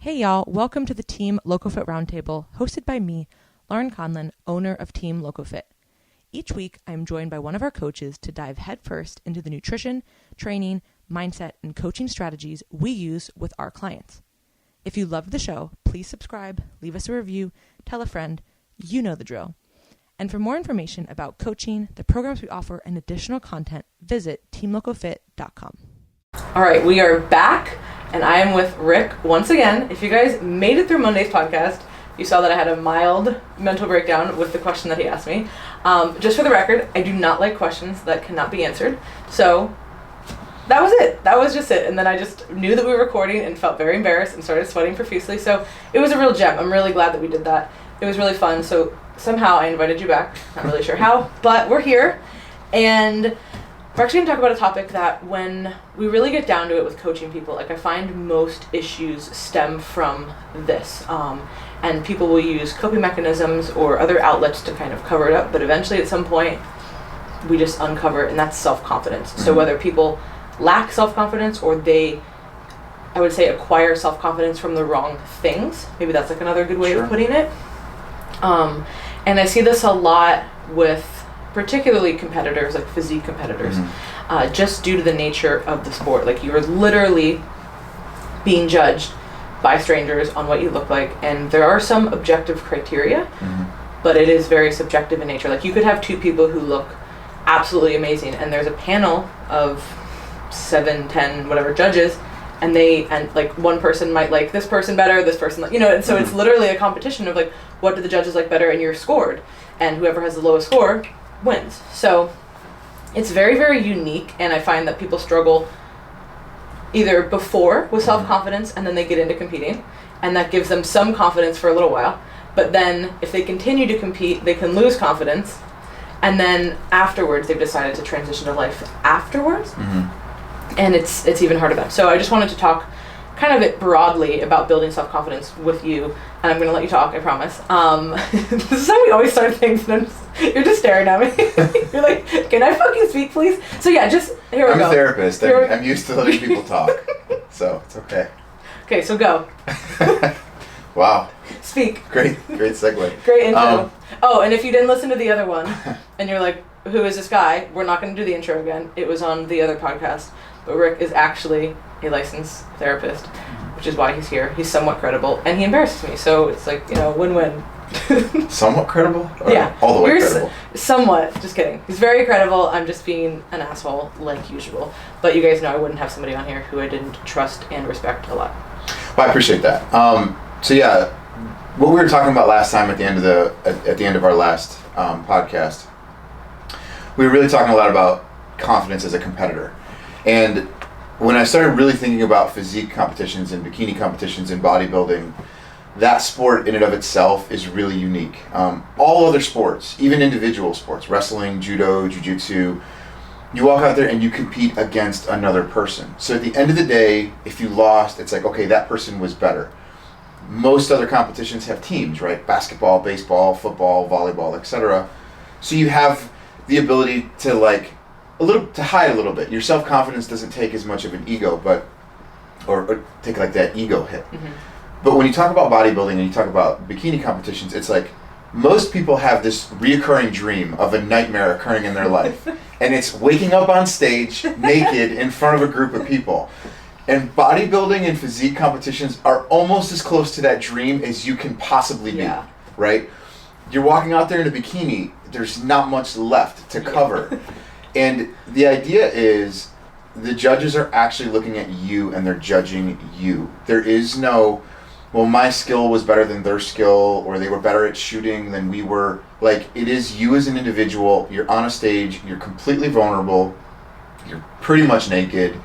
Hey y'all, welcome to the Team LoCoFit Roundtable, hosted by me, Laurin Conlon, owner of Team LoCoFit. Each week, I am joined by one of our coaches to dive headfirst into the nutrition, training, mindset, and coaching strategies we use with our clients. If you loved the show, please subscribe, leave us a review, tell a friend, you know the drill. And for more information about coaching, the programs we offer, and additional content, visit teamlocofit.com. All right, we are back. And I am with Rick once again. If you guys made it through Monday's podcast, you saw that I had a mild mental breakdown with the question that he asked me. Just for the record, I do not like questions that cannot be answered. So that was it. That was just it. And then I just knew that we were recording and felt very embarrassed and started sweating profusely. So it was a real gem. I'm really glad that we did that. It was really fun. So somehow I invited you back. Not really sure how, but we're here. And we're actually going to talk about a topic that when we really get down to it with coaching people, like I find most issues stem from this. And people will use coping mechanisms or other outlets to kind of cover it up, but eventually at some point we just uncover it, and that's self-confidence. Mm-hmm. So whether people lack self-confidence or they, I would say, acquire self-confidence from the wrong things, maybe that's like another good way of putting it. And I see this a lot with particularly competitors, like physique competitors, just due to the nature of the sport. Like you're literally being judged by strangers on what you look like, and there are some objective criteria, but it is very subjective in nature. Like you could have two people who look absolutely amazing, and there's a panel of 7, 10, whatever judges, and like one person might like this person better, this person, and so it's literally a competition of like, what do the judges like better, and you're scored, and whoever has the lowest score wins. So it's very, very unique, and I find that people struggle either before with self-confidence and then they get into competing, and that gives them some confidence for a little while, but then if they continue to compete they can lose confidence, and then afterwards they've decided to transition to life afterwards, and it's even harder then. So I just wanted to talk kind of it broadly about building self-confidence with you, and I'm going to let you talk, I promise. This is how we always start things, and you're just staring at me. You're like, can I fucking speak, please? So yeah, just, here we go. I'm a therapist. I'm used to letting people talk, so it's okay. Okay, so go. Wow. Speak. Great segue. Great intro. And if you didn't listen to the other one, and you're like, who is this guy? We're not going to do the intro again. It was on the other podcast. But Rick is actually a licensed therapist, which is why he's here. He's somewhat credible, and he embarrasses me, so it's like, win-win. Somewhat credible? Or yeah. All the way credible? Somewhat. Just kidding. He's very credible. I'm just being an asshole, like usual. But you guys know I wouldn't have somebody on here who I didn't trust and respect a lot. Well, I appreciate that. So yeah, what we were talking about last time at the end of our last podcast, we were really talking a lot about confidence as a competitor. And when I started really thinking about physique competitions and bikini competitions and bodybuilding, that sport in and of itself is really unique. All other sports, even individual sports, wrestling, judo, jiu-jitsu, you walk out there and you compete against another person. So at the end of the day, if you lost, it's like, okay, that person was better. Most other competitions have teams, right? Basketball, baseball, football, volleyball, etc. So you have the ability to to hide a little bit. Your self-confidence doesn't take as much of an ego, or take like that ego hit. But when you talk about bodybuilding and you talk about bikini competitions, it's like most people have this reoccurring dream of a nightmare occurring in their life, and it's waking up on stage naked in front of a group of people. And bodybuilding and physique competitions are almost as close to that dream as you can possibly be, right? You're walking out there in a bikini, there's not much left to cover. And the idea is the judges are actually looking at you and they're judging you. There is no, well, my skill was better than their skill, or they were better at shooting than we were. Like, it is you as an individual. You're on a stage, you're completely vulnerable, you're pretty much naked,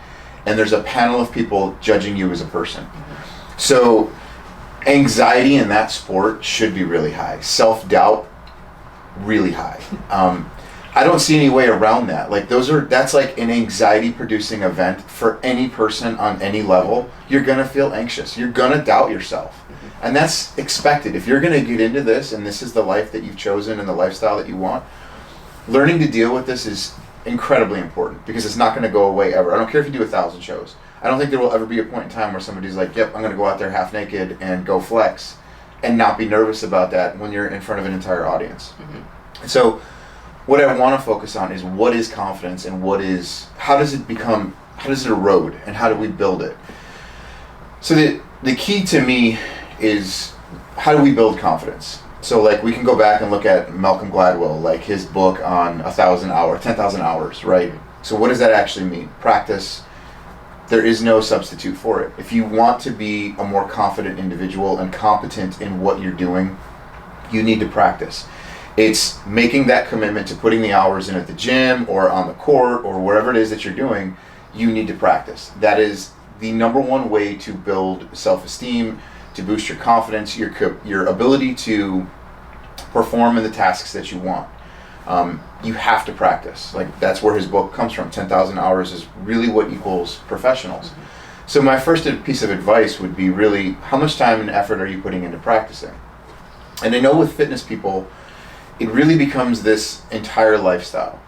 and there's a panel of people judging you as a person. So anxiety in that sport should be really high. Self-doubt, really high. I don't see any way around that. Like that's like an anxiety producing event for any person on any level. You're gonna feel anxious. You're gonna doubt yourself. And that's expected. If you're gonna get into this and this is the life that you've chosen and the lifestyle that you want, learning to deal with this is incredibly important, because it's not gonna go away ever. I don't care if you do 1,000 shows. I don't think there will ever be a point in time where somebody's like, yep, I'm going to go out there half naked and go flex and not be nervous about that when you're in front of an entire audience. Mm-hmm. So what I want to focus on is what is confidence and how does it erode and how do we build it? So the key to me is how do we build confidence? So like we can go back and look at Malcolm Gladwell, like his book on 10,000 hours, right? So what does that actually mean? Practice. There is no substitute for it. If you want to be a more confident individual and competent in what you're doing, you need to practice. It's making that commitment to putting the hours in at the gym or on the court or wherever it is that you're doing. You need to practice. That is the number one way to build self-esteem, to boost your confidence, your ability to perform in the tasks that you want. You have to practice. Like that's where his book comes from. 10,000 hours is really what equals professionals. Mm-hmm. So my first piece of advice would be really, how much time and effort are you putting into practicing? And I know with fitness people, it really becomes this entire lifestyle.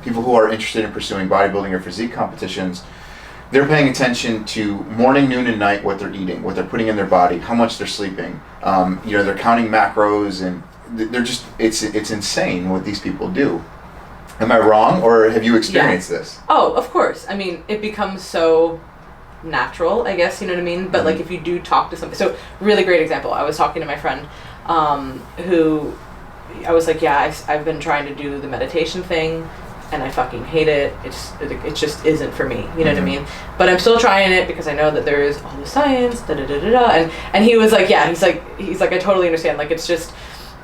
People who are interested in pursuing bodybuilding or physique competitions, they're paying attention to morning, noon, and night what they're eating, what they're putting in their body, how much they're sleeping. They're counting macros, and they're just it's insane what these people do. Am I wrong, or have you experienced this? Oh, of course. I mean, it becomes so natural, I guess, you know what I mean? But like if you do talk to somebody, so really great example. I was talking to my friend who I was like, yeah, I've been trying to do the meditation thing and I fucking hate it. It just isn't for me, you know what I mean? But I'm still trying it because I know that there is all the science, and he was like, yeah, he's like, I totally understand. Like, it's just,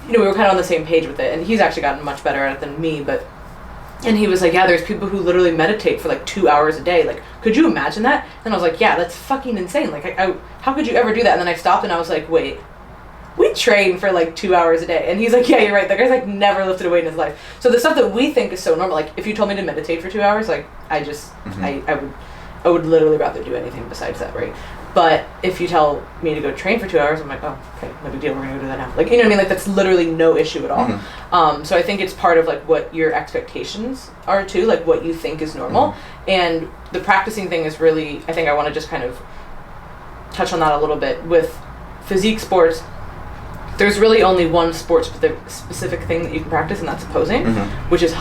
we were kind of on the same page with it, and he's actually gotten much better at it than me, and he was like, yeah, there's people who literally meditate for like 2 hours a day. Like, could you imagine that? And I was like, yeah, that's fucking insane. Like, how could you ever do that? And then I stopped and I was like, wait, we train for like 2 hours a day. And he's like, yeah, you're right. That guy's like never lifted a weight in his life. So the stuff that we think is so normal, like if you told me to meditate for 2 hours, like I would literally rather do anything besides that, right? But if you tell me to go train for 2 hours, I'm like, oh, okay, no big deal, we're gonna go do that now. Like, you know what I mean? Like, that's literally no issue at all. Mm-hmm. So I think it's part of like what your expectations are too, like what you think is normal. Mm-hmm. And the practicing thing is really, I think I want to just kind of touch on that a little bit. With physique sports, there's really only one sport specific thing that you can practice, and that's posing, mm-hmm. which is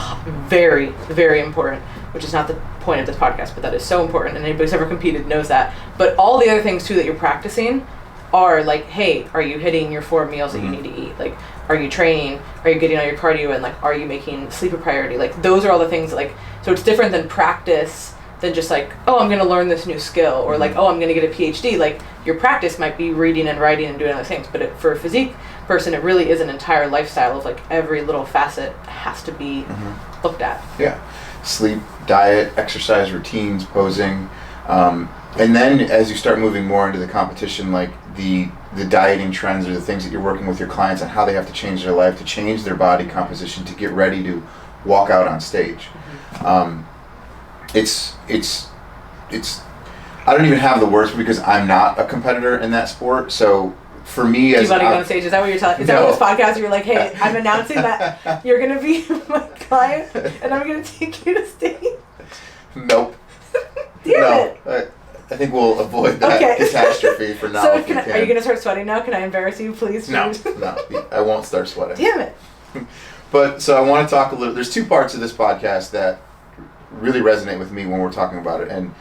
very, very important, which is not the point of this podcast, but that is so important, and anybody who's ever competed knows that. But all the other things too that you're practicing are like, hey, are you hitting your 4 meals that you need to eat? Like, are you training? Are you getting on your cardio? And like, are you making sleep a priority? Like, those are all the things that, like, so it's different than practice than just like, oh, I'm going to learn this new skill, or like, oh, I'm going to get a PhD. Like, your practice might be reading and writing and doing other things, but for a physique person, it really is an entire lifestyle of like every little facet has to be mm-hmm. looked at. Yeah. Sleep, diet, exercise routines, posing. And then as you start moving more into the competition, like the dieting trends or the things that you're working with your clients on how they have to change their life, to change their body composition, to get ready to walk out on stage. Mm-hmm. It's I don't even have the words because I'm not a competitor in that sport. So for me, as you want to go on stage, is that what you're telling? Is that what this podcast? You're like, hey, I'm announcing that you're gonna be my client, and I'm gonna take you to stage. Nope. Damn it. I think we'll avoid that catastrophe for now. So are you gonna start sweating now? Can I embarrass you, please? No, I won't start sweating. Damn it. But so I want to talk a little. There's 2 parts of this podcast that really resonate with me when we're talking about it, and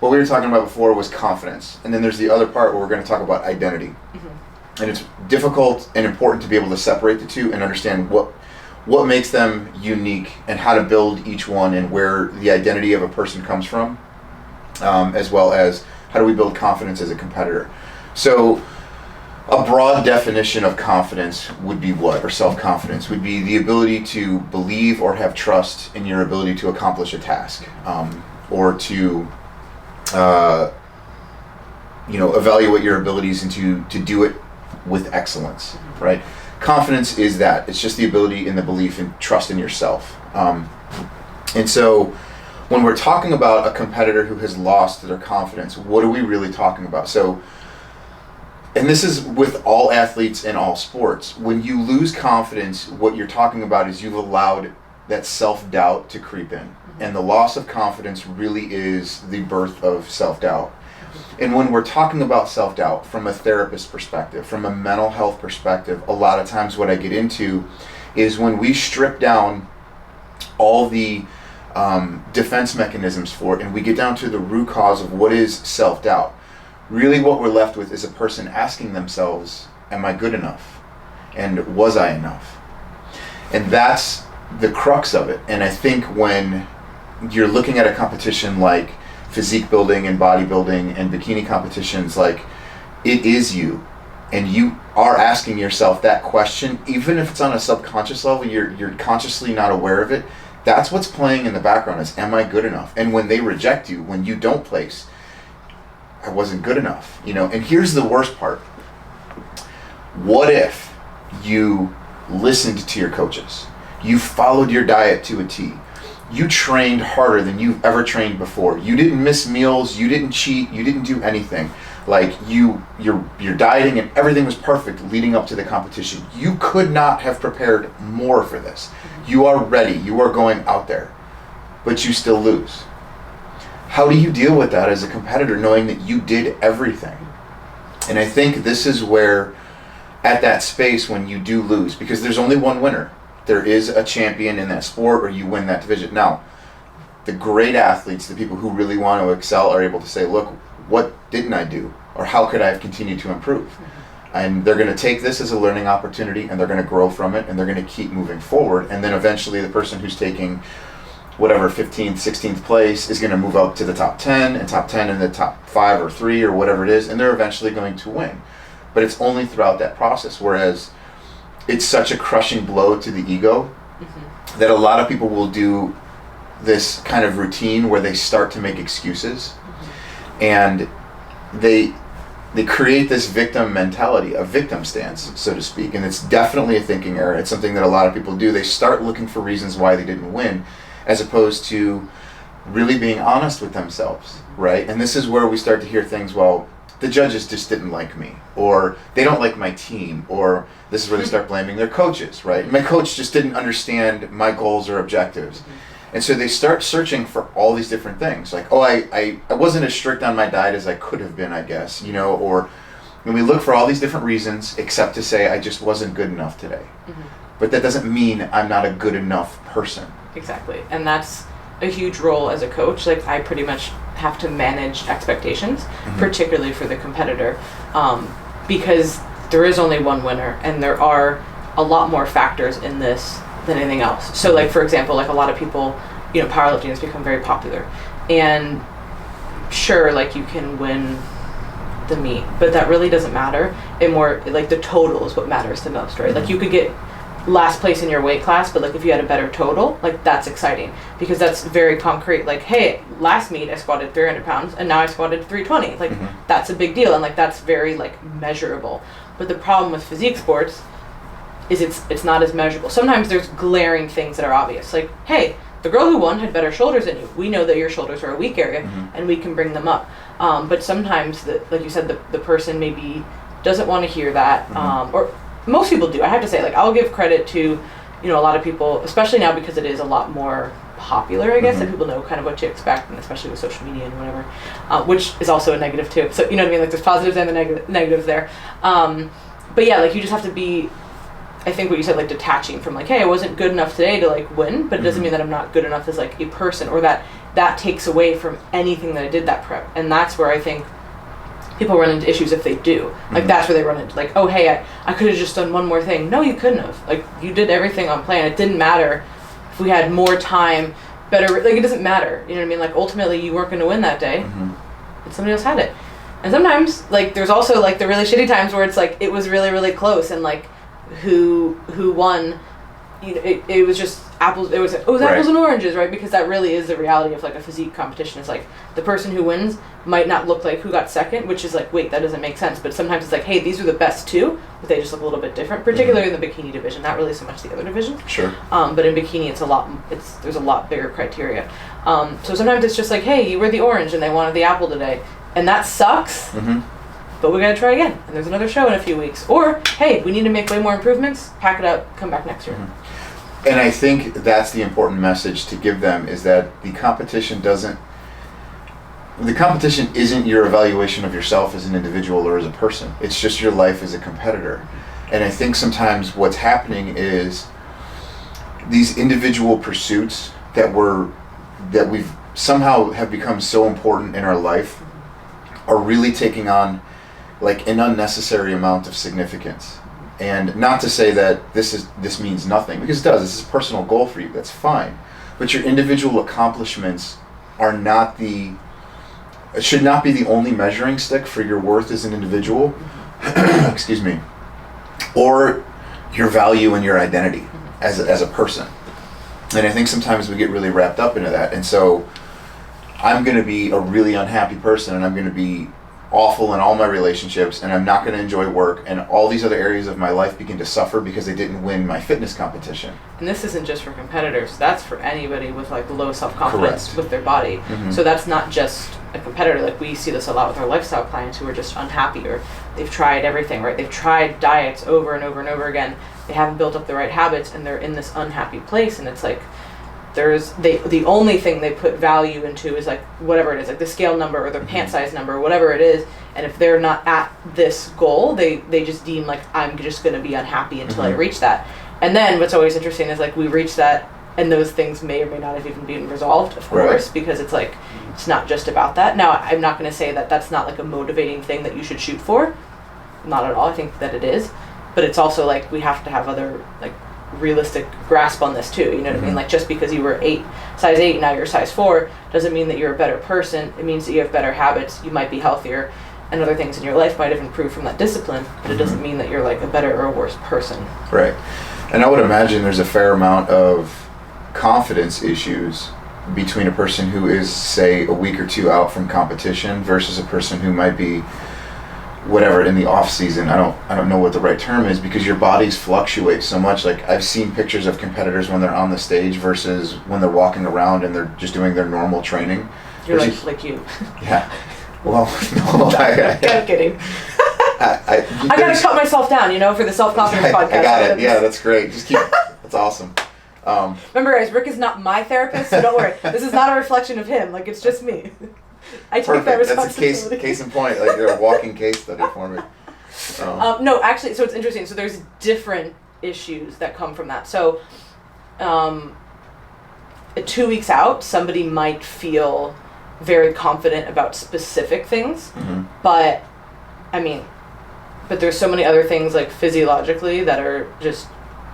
what we were talking about before was confidence, and then there's the other part where we're going to talk about identity. Mm-hmm. And it's difficult and important to be able to separate the two and understand what makes them unique and how to build each one and where the identity of a person comes from, as well as how do we build confidence as a competitor. So a broad definition of confidence would be what, or self-confidence, would be the ability to believe or have trust in your ability to accomplish a task, or to evaluate your abilities and to do it with excellence, right? Confidence is that. It's just the ability and the belief and trust in yourself. And so when we're talking about a competitor who has lost their confidence, what are we really talking about? So, and this is with all athletes in all sports. When you lose confidence, what you're talking about is you've allowed that self-doubt to creep in. And the loss of confidence really is the birth of self-doubt. And when we're talking about self-doubt from a therapist perspective, from a mental health perspective, a lot of times what I get into is when we strip down all the defense mechanisms for it and we get down to the root cause of what is self-doubt. Really what we're left with is a person asking themselves, am I good enough? And was I enough? And that's the crux of it. And I think when you're looking at a competition like physique building and bodybuilding and bikini competitions, like, it is you. And you are asking yourself that question, even if it's on a subconscious level, you're consciously not aware of it. That's what's playing in the background is, am I good enough? And when they reject you, when you don't place, I wasn't good enough, And here's the worst part. What if you listened to your coaches? You followed your diet to a T. You trained harder than you've ever trained before. You didn't miss meals. You didn't cheat. You didn't do anything. Like your dieting and everything was perfect leading up to the competition. You could not have prepared more for this. You are ready. You are going out there, but you still lose. How do you deal with that as a competitor, knowing that you did everything? And I think this is where, at that space when you do lose, because there's only one winner. There is a champion in that sport, or you win that division. Now, the great athletes, the people who really want to excel, are able to say, look, what didn't I do? Or how could I have continued to improve? And they're going to take this as a learning opportunity, and they're going to grow from it, and they're going to keep moving forward. And then eventually the person who's taking whatever 15th, 16th place is going to move up to the top 10, and top 10 in the top 5 or 3 or whatever it is, and they're eventually going to win. But it's only throughout that process, whereas it's such a crushing blow to the ego that a lot of people will do this kind of routine where they start to make excuses, and they create this victim mentality, a victim stance, so to speak. And it's definitely a thinking error. It's something that a lot of people do. They start looking for reasons why they didn't win, as opposed to really being honest with themselves, right? And this is where we start to hear things, well, the judges just didn't like me, or they don't like my team, or this is where they start blaming their coaches, right? My coach just didn't understand my goals or objectives. And so they start searching for all these different things, like, oh, I wasn't as strict on my diet as I could have been, I guess, or when we look for all these different reasons, except to say I just wasn't good enough today. But that doesn't mean I'm not a good enough person. Exactly. And that's a huge role as a coach. Like, I pretty much have to manage expectations, particularly for the competitor, because there is only one winner, and there are a lot more factors in this than anything else. So, like, for example, like, a lot of people, powerlifting has become very popular, and sure, like, you can win the meet, but that really doesn't matter. It more, like, the total is what matters the most, right? Like, you could get last place in your weight class, but like if you had a better total, like, that's exciting, because that's very concrete. Like, hey, last meet I squatted 300 pounds and now I squatted 320. Like, that's a big deal, and like that's very like measurable. But the problem with physique sports is it's not as measurable. Sometimes there's glaring things that are obvious, like, hey, the girl who won had better shoulders than you. We know that your shoulders are a weak area, and we can bring them up. But sometimes, like you said, the person maybe doesn't want to hear that, or most people do. I have to say, like, I'll give credit to, a lot of people, especially now because it is a lot more popular, I guess, that people know kind of what to expect, and especially with social media and whatever, which is also a negative too. So, you know what I mean? Like, there's positives and the negatives there. But yeah, like, you just have to be, I think what you said, like, detaching from, like, hey, I wasn't good enough today to, like, win, but it doesn't mean that I'm not good enough as, like, a person, or that takes away from anything that I did that prep. And that's where I think people run into issues if they do. Like, that's where they run into, like, oh, hey, I could have just done one more thing. No, you couldn't have. Like, you did everything on plan. It didn't matter if we had more time, better, like, it doesn't matter. You know what I mean? Like, ultimately, you weren't going to win that day, and somebody else had it. And sometimes, like, there's also, like, the really shitty times where it's, like, it was really, really close, and, like, who won, it was just apples, it was apples and oranges, right? Because that really is the reality of, like, a physique competition. It's like, the person who wins might not look like who got second, which is like, wait, that doesn't make sense. But sometimes it's like, hey, these are the best two, but they just look a little bit different, particularly in the bikini division, not really so much the other divisions. Sure. But in bikini, there's a lot bigger criteria. So sometimes it's just like, hey, you were the orange and they wanted the apple today, and that sucks. But we gotta try again, and there's another show in a few weeks. Or, hey, we need to make way more improvements, pack it up, come back next year. And I think that's the important message to give them, is that the competition isn't your evaluation of yourself as an individual or as a person. It's just your life as a competitor. And I think sometimes what's happening is these individual pursuits that we've somehow have become so important in our life are really taking on like an unnecessary amount of significance. And not to say that this means nothing, because it does. This is a personal goal for you. That's fine. But your individual accomplishments should not be the only measuring stick for your worth as an individual. Excuse me. Or your value and your identity as a person. And I think sometimes we get really wrapped up into that. And so I'm going to be a really unhappy person, and I'm going to be awful in all my relationships, and I'm not going to enjoy work, and all these other areas of my life begin to suffer because they didn't win my fitness competition. And this isn't just for competitors. That's for anybody with like low self-confidence Correct. with their body. Mm-hmm. So that's not just a competitor. Like we see this a lot with our lifestyle clients who are just unhappy, or they've tried everything, right? They've tried diets over and over and over again. They haven't built up the right habits, and they're in this unhappy place. And it's like the only thing they put value into is like whatever it is, like the scale number or their pant size number or whatever it is. And if they're not at this goal, they just deem like, I'm just going to be unhappy until I reach that. And then what's always interesting is like we reach that, and those things may or may not have even been resolved, of course, right. Because it's like it's not just about that. Now, I'm not going to say that that's not like a motivating thing that you should shoot for. Not at all. I think that it is. But it's also like we have to have other like realistic grasp on this too, you know what I mean? Like just because you were size 8, now you're size 4, doesn't mean that you're a better person. It means that you have better habits, you might be healthier, and other things in your life might have improved from that discipline, but it doesn't mean that you're like a better or a worse person. Right. And I would imagine there's a fair amount of confidence issues between a person who is, say, a week or two out from competition versus a person who might be whatever in the off season. I don't know what the right term is, because your bodies fluctuate so much. Like I've seen pictures of competitors when they're on the stage versus when they're walking around and they're just doing their normal training. You're like you. Yeah. Well, no, I'm kidding. I gotta cut myself down, for the self-confidence podcast. I got it. Yeah, that's great. Just keep. That's awesome. Remember, guys, Rick is not my therapist, so don't worry. This is not a reflection of him. Like it's just me. I take that responsibility. That's a case in point. Like they're a walking case study for me. No, actually, so it's interesting. So there's different issues that come from that. So, 2 weeks out, somebody might feel very confident about specific things, but there's so many other things like physiologically that are just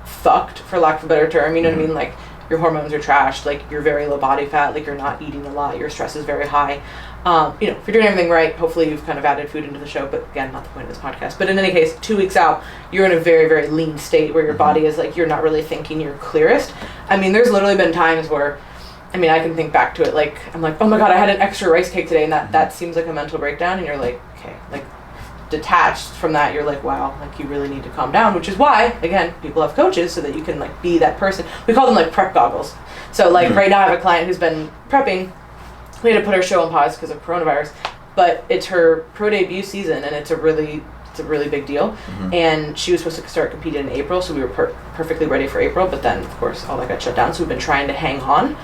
fucked, for lack of a better term. You know what I mean? Like your hormones are trashed, like you're very low body fat, like you're not eating a lot, your stress is very high. If you're doing everything right, hopefully you've kind of added food into the show, but again, not the point of this podcast. But in any case, 2 weeks out, you're in a very, very lean state where your body is like, you're not really thinking your clearest. There's literally been times where, I can think back to it, like, I'm like, oh my God, I had an extra rice cake today, and that seems like a mental breakdown, and you're like, okay, like, detached from that, you're like, wow, like, you really need to calm down, which is why, again, people have coaches so that you can, like, be that person. We call them, like, prep goggles. So, like, right now I have a client who's been prepping. We had to put her show on pause because of coronavirus, but it's her pro debut season, and it's a really big deal. And she was supposed to start competing in April, so we were perfectly ready for April, but then of course all that got shut down, so we've been trying to hang on.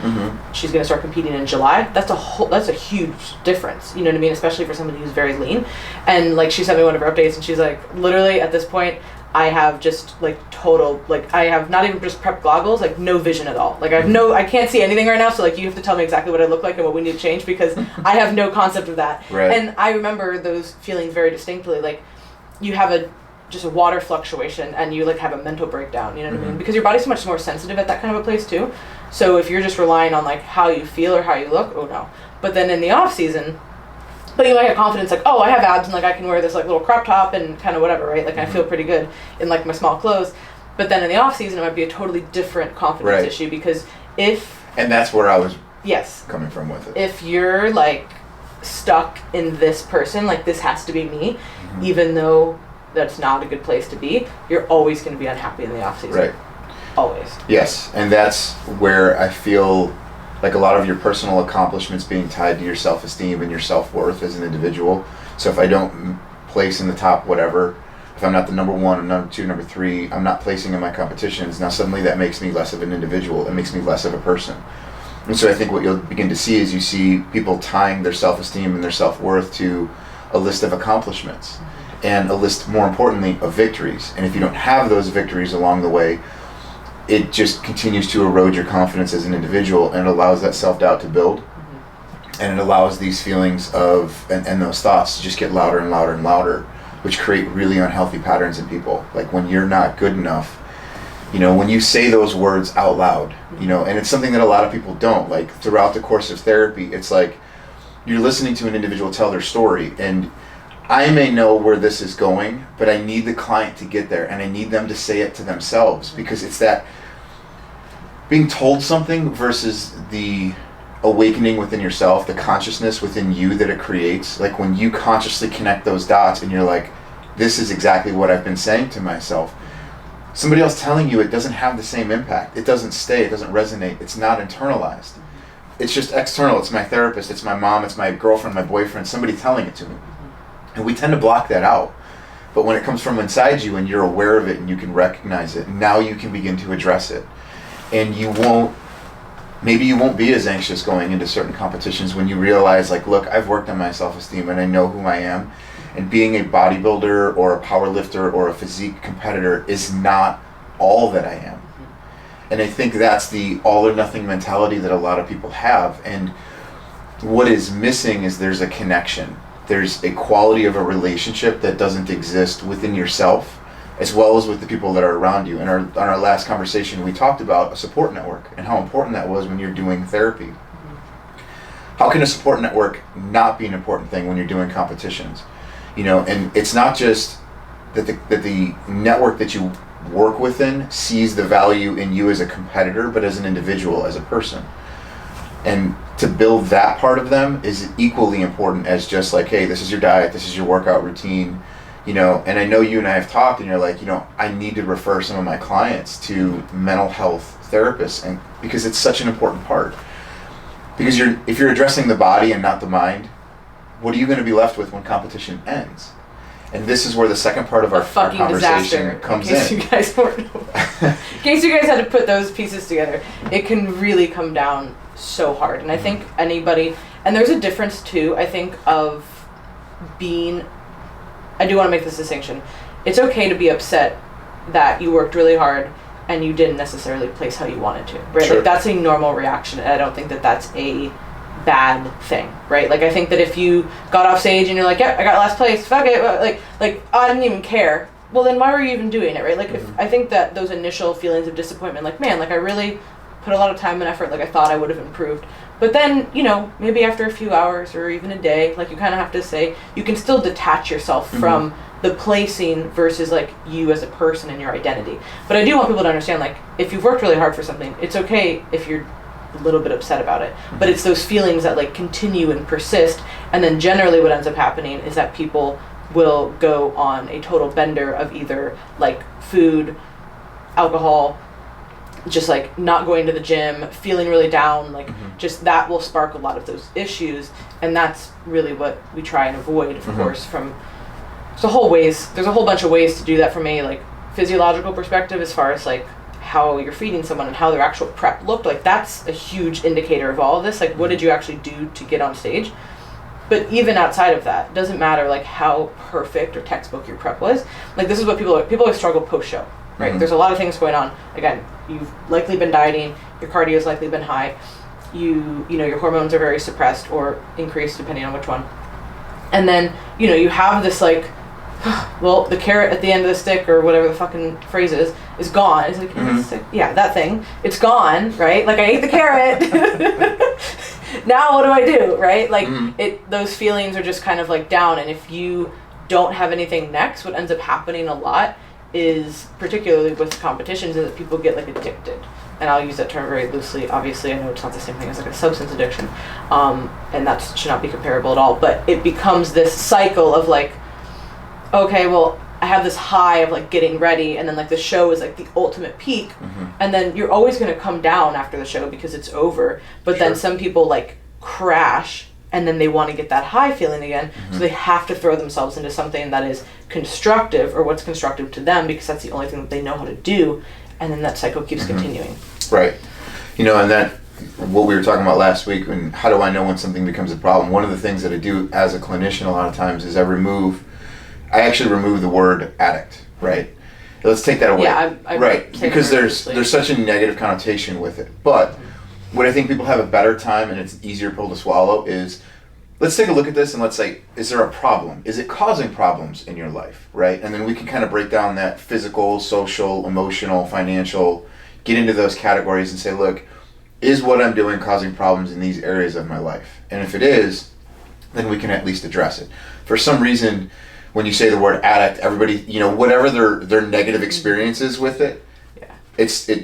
She's going to start competing in July. That's a huge difference, you know what I mean, especially for somebody who's very lean. And like she sent me one of her updates, and she's like, literally at this point I have just like total, like I have not even just prep goggles, like no vision at all. Like I can't see anything right now, so like you have to tell me exactly what I look like and what we need to change, because I have no concept of that. Right. And I remember those feelings very distinctly. Like you have just a water fluctuation, and you like have a mental breakdown, you know what I mean? Because your body's so much more sensitive at that kind of a place too. So if you're just relying on like how you feel or how you look, oh no. But then in the off season, but you might have confidence like, oh, I have abs, and like I can wear this like little crop top and kind of whatever, right? Like I feel pretty good in like my small clothes. But then in the off season, it might be a totally different confidence issue, because and that's where I was coming from with it. If you're like stuck in this person, like this has to be me, even though that's not a good place to be, you're always going to be unhappy in the off season. Right. Always. Yes, and that's where I feel like a lot of your personal accomplishments being tied to your self-esteem and your self-worth as an individual. So if I don't place in the top whatever if I'm not the number one, or number two, number three, I'm not placing in my competitions. Now suddenly that makes me less of an individual. It makes me less of a person. And so I think what you'll begin to see is you see people tying their self-esteem and their self-worth to a list of accomplishments and a list, more importantly, of victories. And if you don't have those victories along the way, it just continues to erode your confidence as an individual, and it allows that self-doubt to build. And it allows these feelings of, and those thoughts to just get louder and louder and louder, which create really unhealthy patterns in people. Like when you're not good enough, you know, when you say those words out loud, you know, and it's something that a lot of people don't. Like throughout the course of therapy, it's like you're listening to an individual tell their story, and I may know where this is going, but I need the client to get there, and I need them to say it to themselves, because it's that being told something versus the awakening within yourself, the consciousness within you that it creates. Like when you consciously connect those dots and you're like, this is exactly what I've been saying to myself. Somebody else telling you it doesn't have the same impact. It doesn't stay, it doesn't resonate, it's not internalized. It's just external. It's my therapist, it's my mom, it's my girlfriend, my boyfriend, somebody telling it to me. And we tend to block that out. But when it comes from inside you and you're aware of it and you can recognize it, now you can begin to address it. And maybe you won't be as anxious going into certain competitions when you realize, like, look, I've worked on my self-esteem and I know who I am. And being a bodybuilder or a power lifter or a physique competitor is not all that I am. And I think that's the all or nothing mentality that a lot of people have. And what is missing is there's a connection. There's a quality of a relationship that doesn't exist within yourself, as well as with the people that are around you. And on our last conversation, we talked about a support network and how important that was when you're doing therapy. How can a support network not be an important thing when you're doing competitions? You know, and it's not just that the network that you work within sees the value in you as a competitor, but as an individual, as a person. And to build that part of them is equally important as just like, hey, this is your diet, this is your workout routine, you know. And I know you and I have talked, and you're like, you know, I need to refer some of my clients to mental health therapists, and because it's such an important part. Because if you're addressing the body and not the mind, what are you going to be left with when competition ends? And this is where the second part of our conversation comes in. In case you guys had to put those pieces together, it can really come down so hard. And I think anybody, and there's a difference too, I think, of being, I do want to make this distinction. It's okay to be upset that you worked really hard and you didn't necessarily place how you wanted to, right? Sure. Like that's a normal reaction, and I don't think that that's a bad thing, right? Like I think that if you got off stage and you're like, yeah, I got last place, fuck it, like oh, I didn't even care, well then why were you even doing it, right? Like if I think that those initial feelings of disappointment, like man, like I really put a lot of time and effort, like I thought I would have improved, but then, you know, maybe after a few hours or even a day, like you kind of have to say, you can still detach yourself from the placing versus like you as a person and your identity. But I do want people to understand, like if you've worked really hard for something, it's okay if you're a little bit upset about it, but it's those feelings that like continue and persist, and then generally what ends up happening is that people will go on a total bender of either like food, alcohol, just like not going to the gym, feeling really down, like just that will spark a lot of those issues, and that's really what we try and avoid, of course, from there's a whole bunch of ways to do that from a like physiological perspective, as far as like how you're feeding someone and how their actual prep looked. Like that's a huge indicator of all of this. Like what did you actually do to get on stage? But even outside of that, doesn't matter like how perfect or textbook your prep was. Like this is what people always struggle post-show, right? There's a lot of things going on. Again, you've likely been dieting, your cardio's likely been high, you know, your hormones are very suppressed or increased depending on which one. And then, you know, you have this like, well, the carrot at the end of the stick, or whatever the fucking phrase is gone. It's like, yeah, that thing, it's gone, right? Like I ate the carrot. Now what do I do, right? Like those feelings are just kind of like down, and if you don't have anything next, what ends up happening a lot is, particularly with competitions, is that people get like addicted. And I'll use that term very loosely. Obviously, I know it's not the same thing as like a substance addiction, and that should not be comparable at all. But it becomes this cycle of like, okay, well, I have this high of like getting ready, and then like the show is like the ultimate peak, and then you're always going to come down after the show because it's over. But then some people like crash and then they want to get that high feeling again. So they have to throw themselves into something that is constructive, or what's constructive to them, because that's the only thing that they know how to do, and then that cycle keeps continuing. Right. You know, and that, what we were talking about last week, and how do I know when something becomes a problem? One of the things that I do as a clinician a lot of times is I actually remove the word addict, right? Let's take that away. Yeah, I right, because there's such a negative connotation with it. But what I think people have a better time, and it's an easier pill to swallow, is let's take a look at this and let's say, is there a problem? Is it causing problems in your life, right? And then we can kind of break down that physical, social, emotional, financial, get into those categories and say, look, is what I'm doing causing problems in these areas of my life? And if it is, then we can at least address it. For some reason, when you say the word addict, everybody, you know, whatever their negative experience is with it,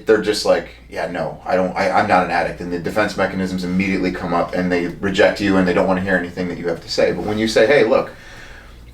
they're just like, yeah, no, I'm not an addict, and the defense mechanisms immediately come up and they reject you and they don't want to hear anything that you have to say. But when you say, hey, look,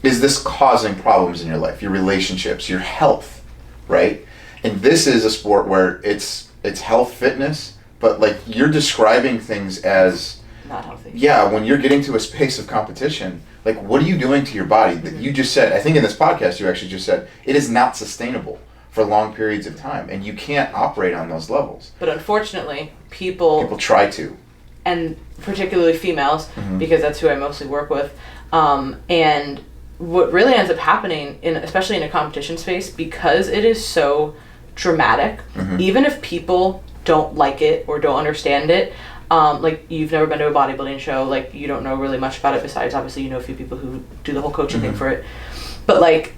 is this causing problems in your life, your relationships, your health, right? And this is a sport where it's health, fitness, but like you're describing things as not healthy. Yeah, when you're getting to a space of competition, like what are you doing to your body? That you just said, I think in this podcast you actually just said, it is not sustainable for long periods of time, and you can't operate on those levels. But unfortunately, people try to, and particularly females, because that's who I mostly work with. And what really ends up happening, especially in a competition space, because it is so dramatic, even if people don't like it or don't understand it, like you've never been to a bodybuilding show, like you don't know really much about it, besides obviously you know a few people who do the whole coaching thing for it. But like,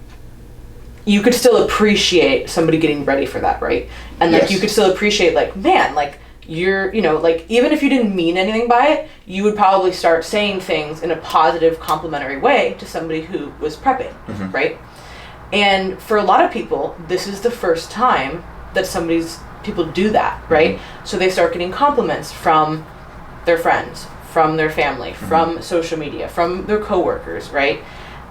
you could still appreciate somebody getting ready for that, right? And like you could still appreciate, like, man, like you're, you know, like even if you didn't mean anything by it, you would probably start saying things in a positive, complimentary way to somebody who was prepping, right? And for a lot of people, this is the first time that people do that, right? So they start getting compliments from their friends, from their family, from social media, from their coworkers, right?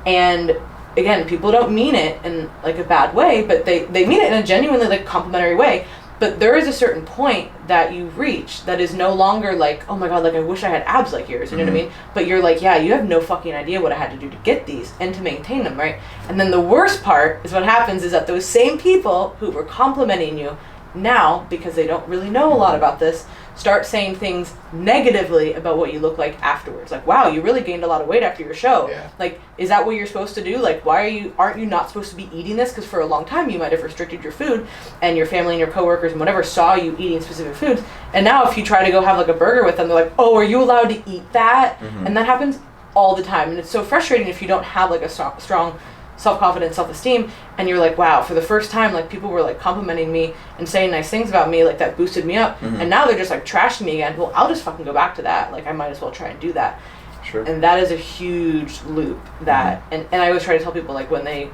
And again, people don't mean it in like a bad way, but they mean it in a genuinely like complimentary way. But there is a certain point that you reach that is no longer like, oh my god, like I wish I had abs like yours, you know what I mean? But you're like, yeah, you have no fucking idea what I had to do to get these and to maintain them, right? And then the worst part is what happens is that those same people who were complimenting you now, because they don't really know a lot about this, start saying things negatively about what you look like afterwards. Like, wow, you really gained a lot of weight after your show. Yeah. Like, is that what you're supposed to do? Like, aren't you not supposed to be eating this? Because for a long time you might have restricted your food, and your family and your coworkers and whatever saw you eating specific foods. And now if you try to go have like a burger with them, they're like, oh, are you allowed to eat that? And that happens all the time. And it's so frustrating if you don't have like a strong self-confidence, self-esteem, and you're like, wow, for the first time, like people were like complimenting me and saying nice things about me, like that boosted me up, and now they're just like trashing me again. Well, I'll just fucking go back to that. Like I might as well try and do that. Sure. And that is a huge loop that, and I always try to tell people, like when they,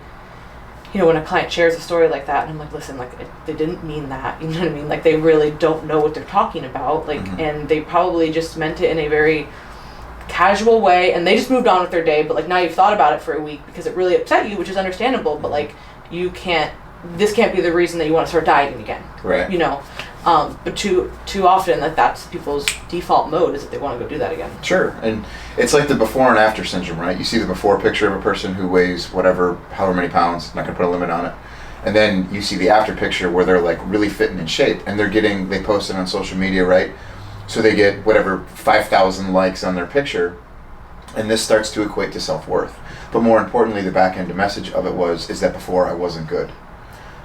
you know, when a client shares a story like that, and I'm like, listen, like they didn't mean that, you know what I mean? Like they really don't know what they're talking about, like, and they probably just meant it in a very casual way, and they just moved on with their day. But like now you've thought about it for a week because it really upset you, which is understandable, but like this can't be the reason that you want to start dieting again, right? You know, but too often that's people's default mode, is that they want to go do that again. Sure. And it's like the before and after syndrome, right? You see the before picture of a person who weighs however many pounds, not gonna put a limit on it, and then you see the after picture where they're like really fit and in shape, and they post it on social media, right? So they get whatever 5,000 likes on their picture, and this starts to equate to self-worth. But more importantly, the back end message of it is that before I wasn't good.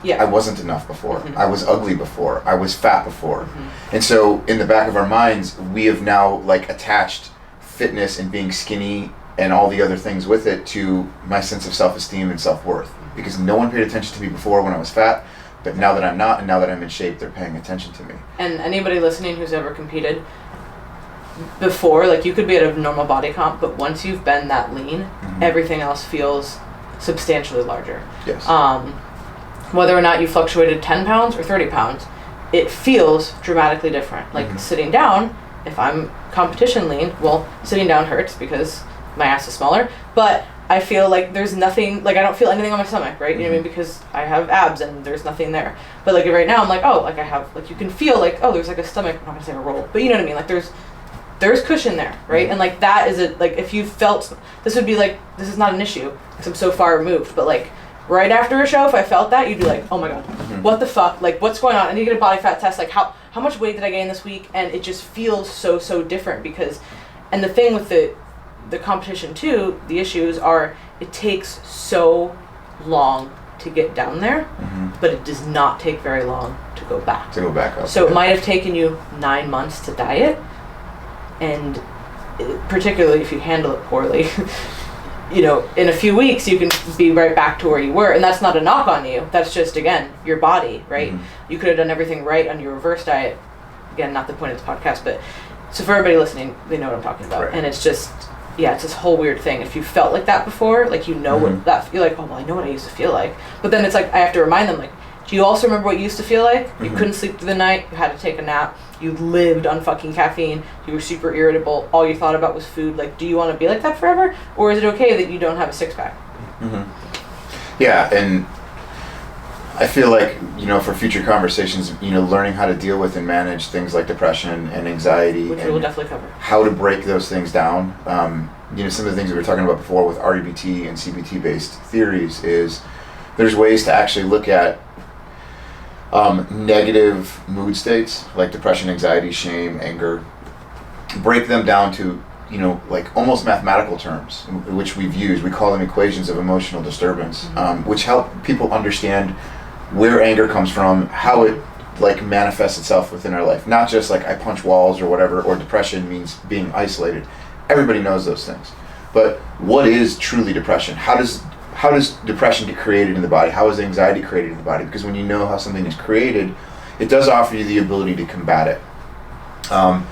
Yeah. I wasn't enough before. I was ugly before. I was fat before. And so in the back of our minds, we have now like attached fitness and being skinny and all the other things with it to my sense of self-esteem and self-worth. Because no one paid attention to me before when I was fat. But now that I'm not, and now that I'm in shape, they're paying attention to me. And anybody listening who's ever competed before, like you could be at a normal body comp, but once you've been that lean, everything else feels substantially larger. Yes. Whether or not you fluctuated 10 pounds or 30 pounds, it feels dramatically different. Like sitting down, if I'm competition lean, well, sitting down hurts because my ass is smaller, but I feel like there's nothing, like I don't feel anything on my stomach, right? You know what I mean? Because I have abs and there's nothing there. But like right now I'm like, oh, like I have, like you can feel like, oh, there's like a stomach, I'm not gonna say a roll, but you know what I mean? Like there's there's cushion there, right? And like that is it. Like if you felt, this would be like, this is not an issue because I'm so far removed, but like right after a show, if I felt that, you'd be like, oh my God, what the fuck? Like what's going on? I need to get a body fat test. Like how much weight did I gain this week? And it just feels so different because, and the thing with the competition too, the issues are, it takes so long to get down there, but it does not take very long to go back. To go back up. So it might have taken you 9 months to diet, and particularly if you handle it poorly, you know, in a few weeks you can be right back to where you were, and that's not a knock on you. That's just, again, your body, right? You could have done everything right on your reverse diet. Again, not the point of this podcast, but so for everybody listening, they know what I'm talking about. Right. And it's just, yeah, it's this whole weird thing. If you felt like that before, like you know what that, you're like, oh, well, I know what I used to feel like. But then it's like, I have to remind them, like, do you also remember what you used to feel like? You couldn't sleep through the night, you had to take a nap, you lived on fucking caffeine, you were super irritable, all you thought about was food. Like, do you want to be like that forever? Or is it okay that you don't have a six-pack? Yeah, and I feel like, you know, for future conversations, you know, learning how to deal with and manage things like depression and anxiety. Which we will definitely cover. How to break those things down. You know, some of the things we were talking about before with REBT and CBT-based theories is there's ways to actually look at negative mood states like depression, anxiety, shame, anger, break them down to, you know, like almost mathematical terms, which we've used. We call them equations of emotional disturbance, which help people understand where anger comes from, how it like manifests itself within our life. Not just like I punch walls or whatever, or depression means being isolated. Everybody knows those things. But what is truly depression? How does depression get created in the body? How is anxiety created in the body? Because when you know how something is created, it does offer you the ability to combat it. And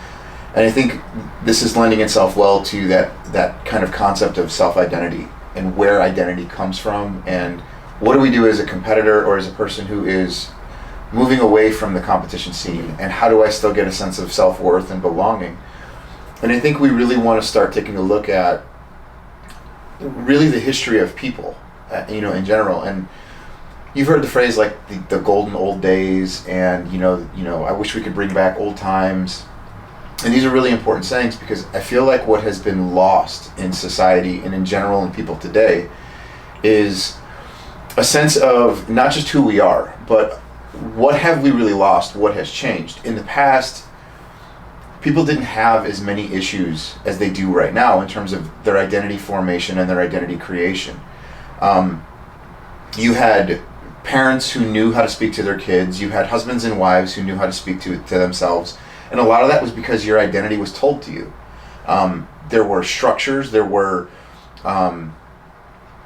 I think this is lending itself well to that kind of concept of self-identity and where identity comes from, and what do we do as a competitor or as a person who is moving away from the competition scene, and how do I still get a sense of self-worth and belonging? And I think we really want to start taking a look at really the history of people, you know, in general. And you've heard the phrase like the golden old days, and you know, I wish we could bring back old times. And these are really important sayings because I feel like what has been lost in society and in general in people today is a sense of not just who we are, but what have we really lost, what has changed. In the past, people didn't have as many issues as they do right now in terms of their identity formation and their identity creation. You had parents who knew how to speak to their kids, you had husbands and wives who knew how to speak to themselves, and a lot of that was because your identity was told to you. There were structures, there were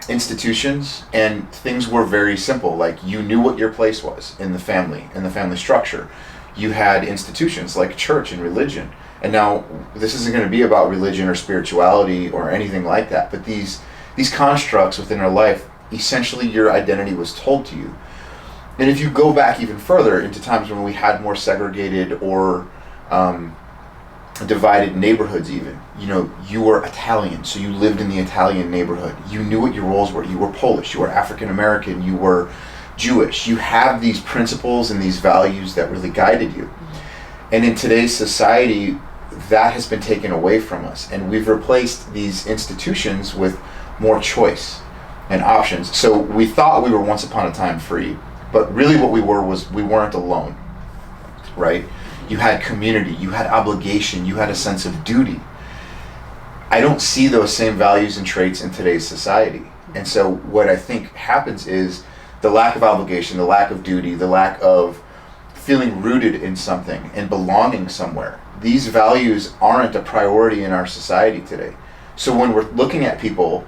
institutions, and things were very simple. Like you knew what your place was in the family structure. You had institutions like church and religion. And now this isn't going to be about religion or spirituality or anything like that, but these constructs within our life, essentially your identity was told to you. And if you go back even further into times when we had more segregated or divided neighborhoods even, you know, you were Italian, so you lived in the Italian neighborhood. You knew what your roles were. You were Polish, you were African American, you were Jewish. You have these principles and these values that really guided you. And in today's society, that has been taken away from us, and we've replaced these institutions with more choice and options. So we thought we were once upon a time free, but really what we were was we weren't alone, right? You had community, you had obligation, you had a sense of duty. I don't see those same values and traits in today's society. And so what I think happens is the lack of obligation, the lack of duty, the lack of feeling rooted in something and belonging somewhere. These values aren't a priority in our society today. So when we're looking at people,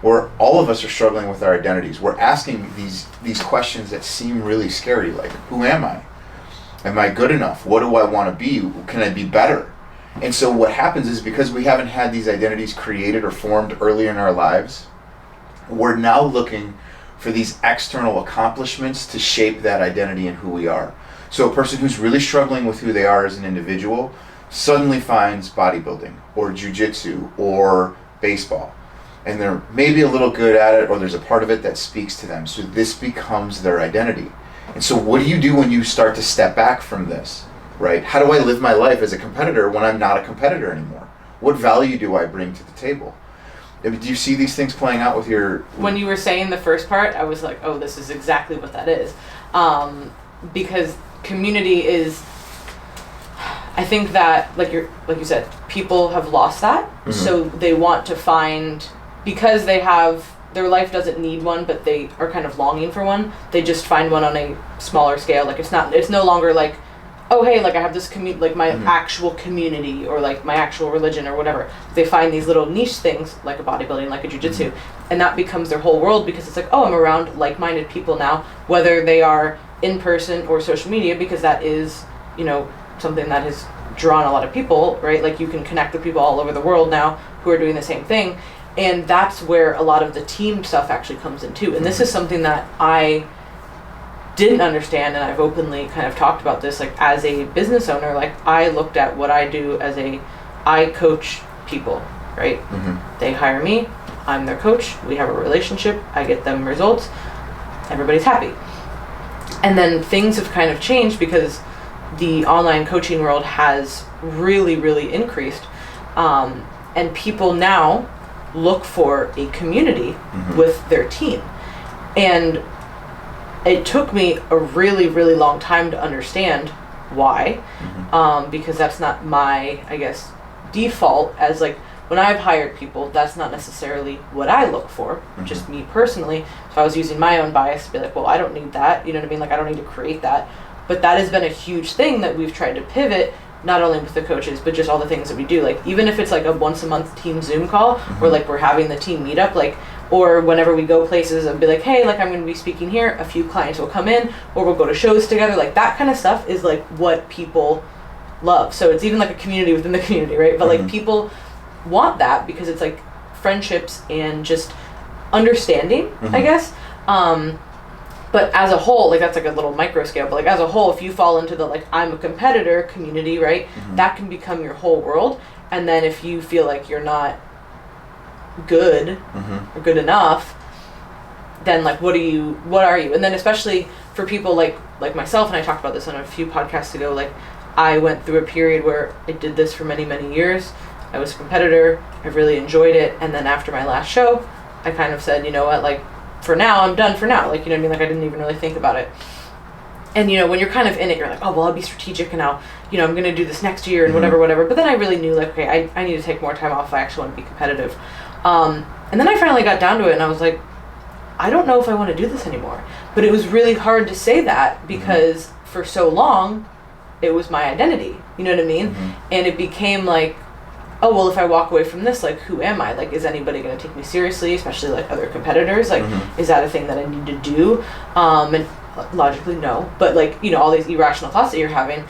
where all of us are struggling with our identities, we're asking these questions that seem really scary, like, who am I? Am I good enough? What do I want to be? Can I be better? And so what happens is because we haven't had these identities created or formed early in our lives, we're now looking for these external accomplishments to shape that identity and who we are. So a person who's really struggling with who they are as an individual suddenly finds bodybuilding or jiu-jitsu or baseball, and they're maybe a little good at it, or there's a part of it that speaks to them. So this becomes their identity. And so what do you do when you start to step back from this? right? How do I live my life as a competitor when I'm not a competitor anymore? What value do I bring to the table? Do you see these things playing out with your... When you were saying the first part, I was like, oh, this is exactly what that is. Because community is... I think that, like you said, people have lost that. Mm-hmm. So they want to find... Because they have... Their life doesn't need one, but they are kind of longing for one. They just find one on a smaller scale. Like, it's no longer like... oh, hey, like I have this like my actual community or like my actual religion or whatever. They find these little niche things like a bodybuilding, like a jiu-jitsu, and that becomes their whole world because it's like, oh, I'm around like-minded people now, whether they are in person or social media, because that is, something that has drawn a lot of people, right? Like you can connect with people all over the world now who are doing the same thing, and that's where a lot of the team stuff actually comes in too. And this is something that I didn't understand, and I've openly kind of talked about this, like as a business owner, like I looked at what I do as I coach people, right? Mm-hmm. They hire me, I'm their coach, we have a relationship, I get them results, everybody's happy. And then things have kind of changed because the online coaching world has really, really increased, and people now look for a community with their team. And it took me a really, really long time to understand why, because that's not my, I guess, default. As like when I've hired people, that's not necessarily what I look for, just me personally. So I was using my own bias to be like, well, I don't need that, you know what I mean? Like I don't need to create that. But that has been a huge thing that we've tried to pivot, not only with the coaches, but just all the things that we do. Like even if it's like a once a month team Zoom call, or like we're having the team meetup, like, or whenever we go places and be like, hey, like I'm going to be speaking here, a few clients will come in, or we'll go to shows together. Like that kind of stuff is like what people love. So it's even like a community within the community, right? But like people want that because it's like friendships and just understanding, I guess. But as a whole, like that's like a little micro scale, but like as a whole, if you fall into the like I'm a competitor community, right, that can become your whole world. And then if you feel like you're not good or good enough, then like what are you? And then especially for people like myself, and I talked about this on a few podcasts ago, like I went through a period where I did this for many, many years. I was a competitor, I really enjoyed it, and then after my last show, I kind of said, you know what, like for now, I'm done for now. Like, you know what I mean? Like I didn't even really think about it. And when you're kind of in it, you're like, oh, well, I'll be strategic and I'm going to do this next year and whatever. But then I really knew like, okay, I need to take more time off if I actually want to be competitive. And then I finally got down to it and I was like, I don't know if I want to do this anymore. But it was really hard to say that because for so long, it was my identity. You know what I mean? And it became like, oh, well, if I walk away from this, like, who am I? Like, is anybody going to take me seriously, especially, like, other competitors? Like, is that a thing that I need to do? And logically, no. But, like, all these irrational thoughts that you're having.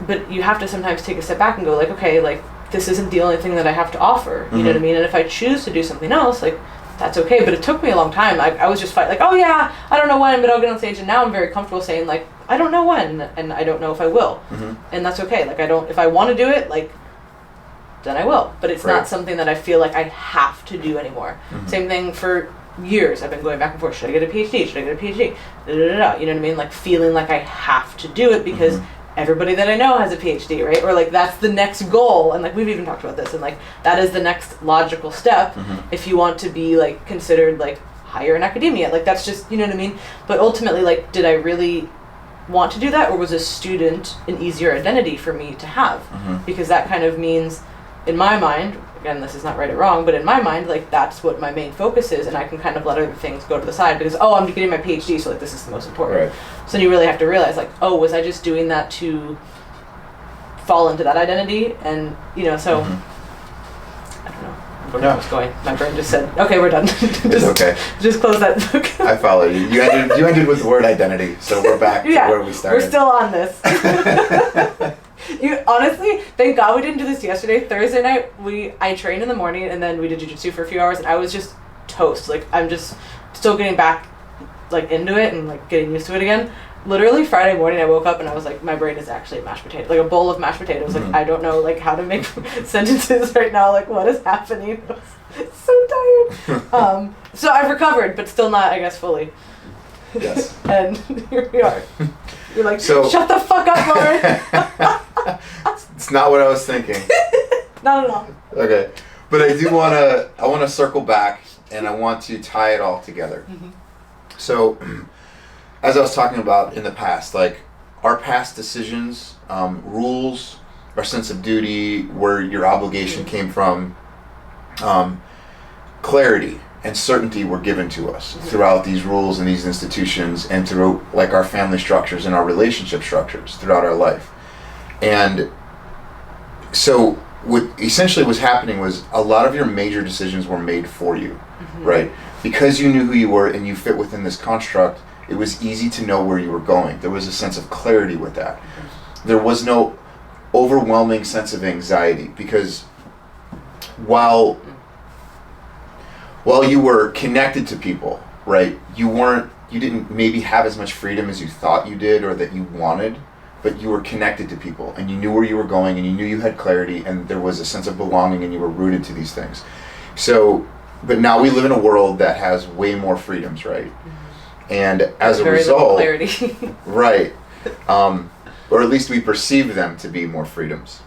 But you have to sometimes take a step back and go, like, okay, like, this isn't the only thing that I have to offer. You know what I mean? And if I choose to do something else, like, that's okay. But it took me a long time. I was just like, oh, yeah, I don't know when, but I'll get on stage. And now I'm very comfortable saying, like, I don't know when, and I don't know if I will. And that's okay. Like, if I want to do it, like, then I will. But it's not something that I feel like I have to do anymore. Same thing for years. I've been going back and forth. Should I get a PhD? Should I get a PhD? You know what I mean? Like feeling like I have to do it because everybody that I know has a PhD, right? Or like that's the next goal. And like we've even talked about this. And like that is the next logical step if you want to be like considered like higher in academia. Like that's just, you know what I mean? But ultimately, like, did I really want to do that? Or was a student an easier identity for me to have? Because that kind of means, in my mind, again, this is not right or wrong, but in my mind, like, that's what my main focus is, and I can kind of let other things go to the side because, oh, I'm getting my PhD, so, like, this is the most important. Right. So then you really have to realize, like, oh, was I just doing that to fall into that identity? And, so, I don't know. I don't know where I was going. My brain just said, okay, we're done. It's okay. Just close that book. I follow you. You ended with the word identity, so we're back to where we started. We're still on this. Honestly, thank God we didn't do this yesterday. Thursday night, I trained in the morning and then we did jiu-jitsu for a few hours and I was just toast. Like, I'm just still getting back, like, into it and, like, getting used to it again. Literally, Friday morning, I woke up and I was like, my brain is actually a mashed potato. Like, a bowl of mashed potatoes. Like, I don't know, like, how to make sentences right now. Like, what is happening? I was so tired. So I've recovered, but still not, I guess, fully. Yes. And here we are. You're like, so, shut the fuck up, Laurin. It's not what I was thinking. Not at all. Okay. But I want to circle back, and I want to tie it all together. Mm-hmm. So, as I was talking about in the past, like our past decisions, rules, our sense of duty, where your obligation came from, clarity and certainty were given to us throughout these rules and these institutions, and through like our family structures and our relationship structures throughout our life. And so what essentially was happening was a lot of your major decisions were made for you, right? Because you knew who you were and you fit within this construct, it was easy to know where you were going. There was a sense of clarity with that. There was no overwhelming sense of anxiety, because while you were connected to people, right, you didn't maybe have as much freedom as you thought you did or that you wanted, but you were connected to people and you knew where you were going and you knew you had clarity and there was a sense of belonging and you were rooted to these things. So, but now we live in a world that has way more freedoms, right? And as a result, very little clarity. Right, or at least we perceive them to be more freedoms.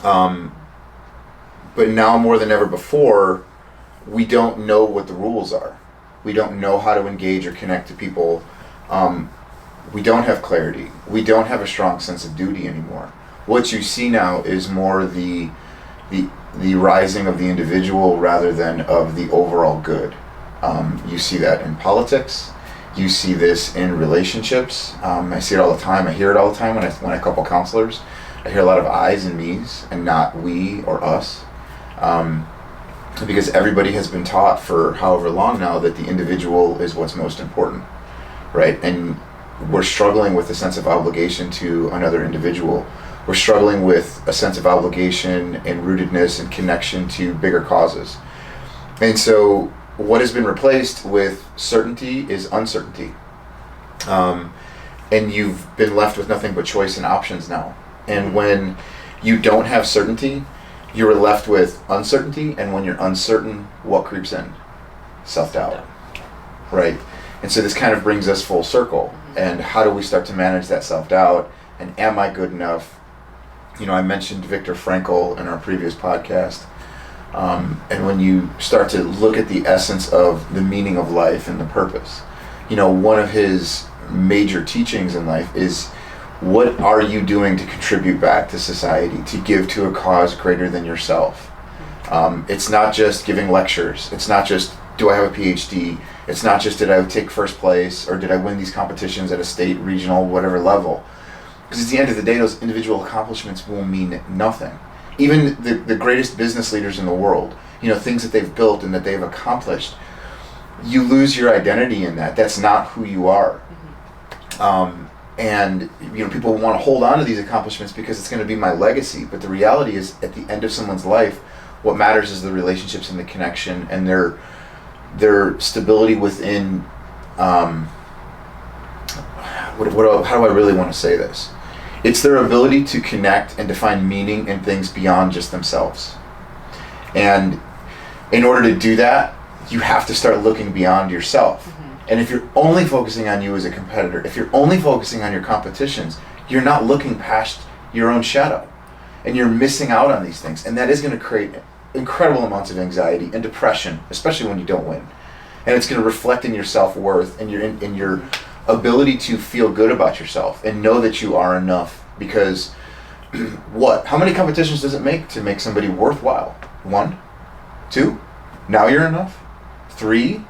But now more than ever before, we don't know what the rules are. We don't know how to engage or connect to people. We don't have clarity. We don't have a strong sense of duty anymore. What you see now is more the rising of the individual rather than of the overall good. You see that in politics. You see this in relationships. I see it all the time. I hear it all the time when I couple counselors. I hear a lot of I's and me's and not we or us. Because everybody has been taught for however long now that the individual is what's most important, right? And we're struggling with a sense of obligation to another individual. We're struggling with a sense of obligation and rootedness and connection to bigger causes. And so what has been replaced with certainty is uncertainty. And you've been left with nothing but choice and options now. And when you don't have certainty, you're left with uncertainty, and when you're uncertain, what creeps in? Self-doubt, right? And so this kind of brings us full circle. And how do we start to manage that self-doubt? And am I good enough? You know, I mentioned Viktor Frankl in our previous podcast. And when you start to look at the essence of the meaning of life and the purpose, you know, one of his major teachings in life is, what are you doing to contribute back to society, to give to a cause greater than yourself? It's not just giving lectures. It's not just, do I have a PhD? It's not just, did I take first place, or did I win these competitions at a state, regional, whatever level? Because at the end of the day, those individual accomplishments will mean nothing. Even the greatest business leaders in the world, you know, things that they've built and that they've accomplished, you lose your identity in that. That's not who you are. And you know, people want to hold on to these accomplishments because it's going to be my legacy. But the reality is, at the end of someone's life, what matters is the relationships and the connection and their stability within. How do I really want to say this? It's their ability to connect and to find meaning in things beyond just themselves. And in order to do that, you have to start looking beyond yourself. And if you're only focusing on you as a competitor, if you're only focusing on your competitions, you're not looking past your own shadow. And you're missing out on these things. And that is going to create incredible amounts of anxiety and depression, especially when you don't win. And it's going to reflect in your self-worth and in your ability to feel good about yourself and know that you are enough. Because how many competitions does it make to make somebody worthwhile? 1? 2? Now you're enough? 3?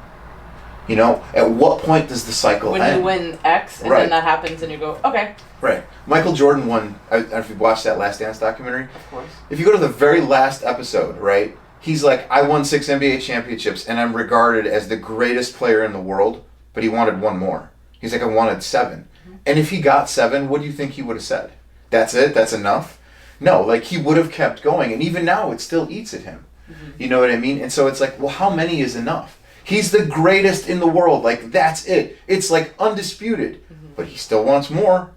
You know, at what point does the cycle end? When you win X and then that happens and you go, okay. Right. Michael Jordan won, if you watched that Last Dance documentary. Of course. If you go to the very last episode, right, he's like, I won 6 NBA championships and I'm regarded as the greatest player in the world, but he wanted 1 more. He's like, I wanted 7. And if he got 7, what do you think he would have said? That's it? That's enough? No, like he would have kept going. And even now, it still eats at him. You know what I mean? And so it's like, well, how many is enough? He's the greatest in the world. Like, that's it. It's like undisputed. But he still wants more,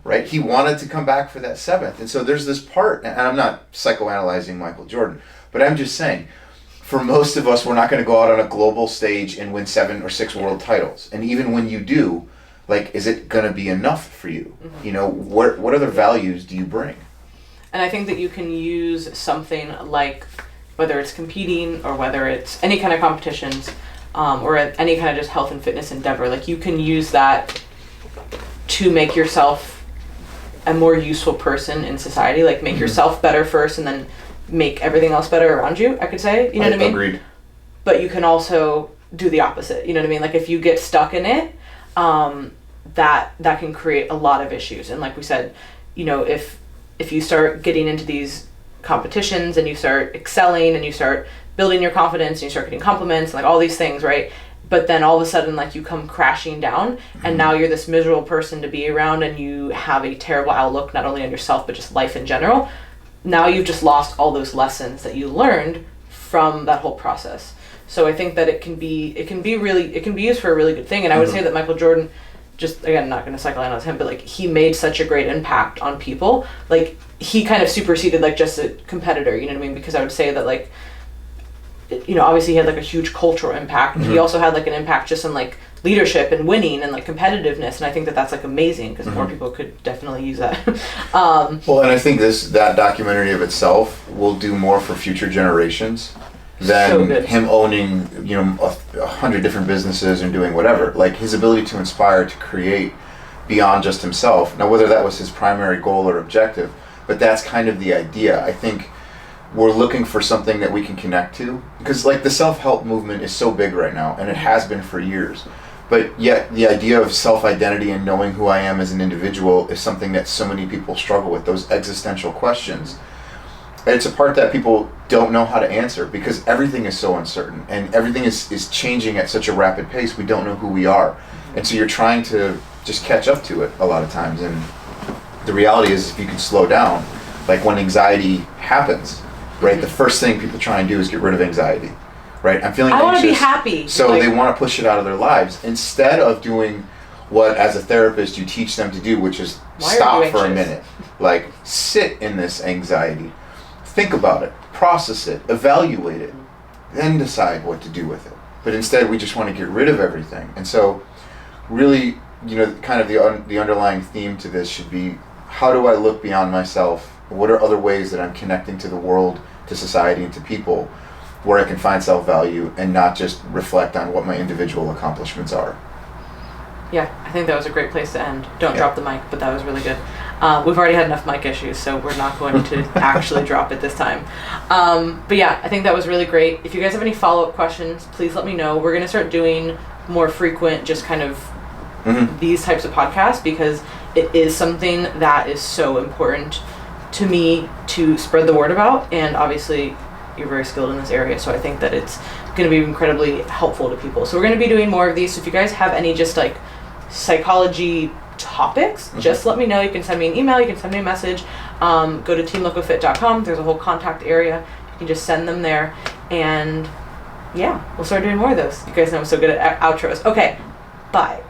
right? He wanted to come back for that 7th. And so there's this part, and I'm not psychoanalyzing Michael Jordan, but I'm just saying, for most of us, we're not going to go out on a global stage and win 7 or 6 world titles. And even when you do, like, is it going to be enough for you? Mm-hmm. You know, what other values do you bring? And I think that you can use something like, whether it's competing or whether it's any kind of competitions, or any kind of just health and fitness endeavor, like you can use that to make yourself a more useful person in society, like make yourself better first and then make everything else better around you, I could say, you know what I mean? Agreed. But you can also do the opposite, you know what I mean? Like if you get stuck in it, that can create a lot of issues. And like we said, you know, if you start getting into these competitions and you start excelling and you start building your confidence and you start getting compliments and like all these things, right? But then all of a sudden, like you come crashing down and now you're this miserable person to be around and you have a terrible outlook, not only on yourself, but just life in general. Now you've just lost all those lessons that you learned from that whole process. So I think that it can be used for a really good thing. And I would say that Michael Jordan, just again, not going to psychoanalyze him, but like he made such a great impact on people. Like he kind of superseded like just a competitor, you know what I mean? Because I would say that like, you know, obviously he had like a huge cultural impact. He also had like an impact just on like leadership and winning and like competitiveness. And I think that that's like amazing because more people could definitely use that. Well, and I think that documentary of itself will do more for future generations than him owning, you know, 100 different businesses and doing whatever. Like his ability to inspire, to create beyond just himself. Now, whether that was his primary goal or objective, but that's kind of the idea. I think we're looking for something that we can connect to, because like the self-help movement is so big right now, and it has been for years. But yet the idea of self-identity and knowing who I am as an individual is something that so many people struggle with, those existential questions. It's a part that people don't know how to answer because everything is so uncertain and everything is changing at such a rapid pace. We don't know who we are. And so you're trying to just catch up to it a lot of times. And the reality is, if you can slow down, like when anxiety happens, right, the first thing people try and do is get rid of anxiety, right? I'm feeling anxious. I want to be happy. So like, they want to push it out of their lives instead of doing what, as a therapist, you teach them to do, which is stop for a minute. Like, sit in this anxiety. Think about it, process it, evaluate it, then decide what to do with it. But instead, we just want to get rid of everything. And so, really, you know, kind of the underlying theme to this should be, how do I look beyond myself? What are other ways that I'm connecting to the world, to society, and to people, where I can find self-value and not just reflect on what my individual accomplishments are? Yeah, I think that was a great place to end. Don't drop the mic, but that was really good. We've already had enough mic issues, so we're not going to actually drop it this time. But yeah, I think that was really great. If you guys have any follow-up questions, please let me know. We're going to start doing more frequent, just kind of these types of podcasts, because it is something that is so important to me to spread the word about. And obviously, you're very skilled in this area, so I think that it's going to be incredibly helpful to people. So we're going to be doing more of these. So if you guys have any just like psychology topics, just let me know. You can send me an email, you can send me a message. Go to teamlocofit.com. There's a whole contact area. You can just send them there, and yeah, we'll start doing more of those. You guys know I'm so good at outros. Okay, bye.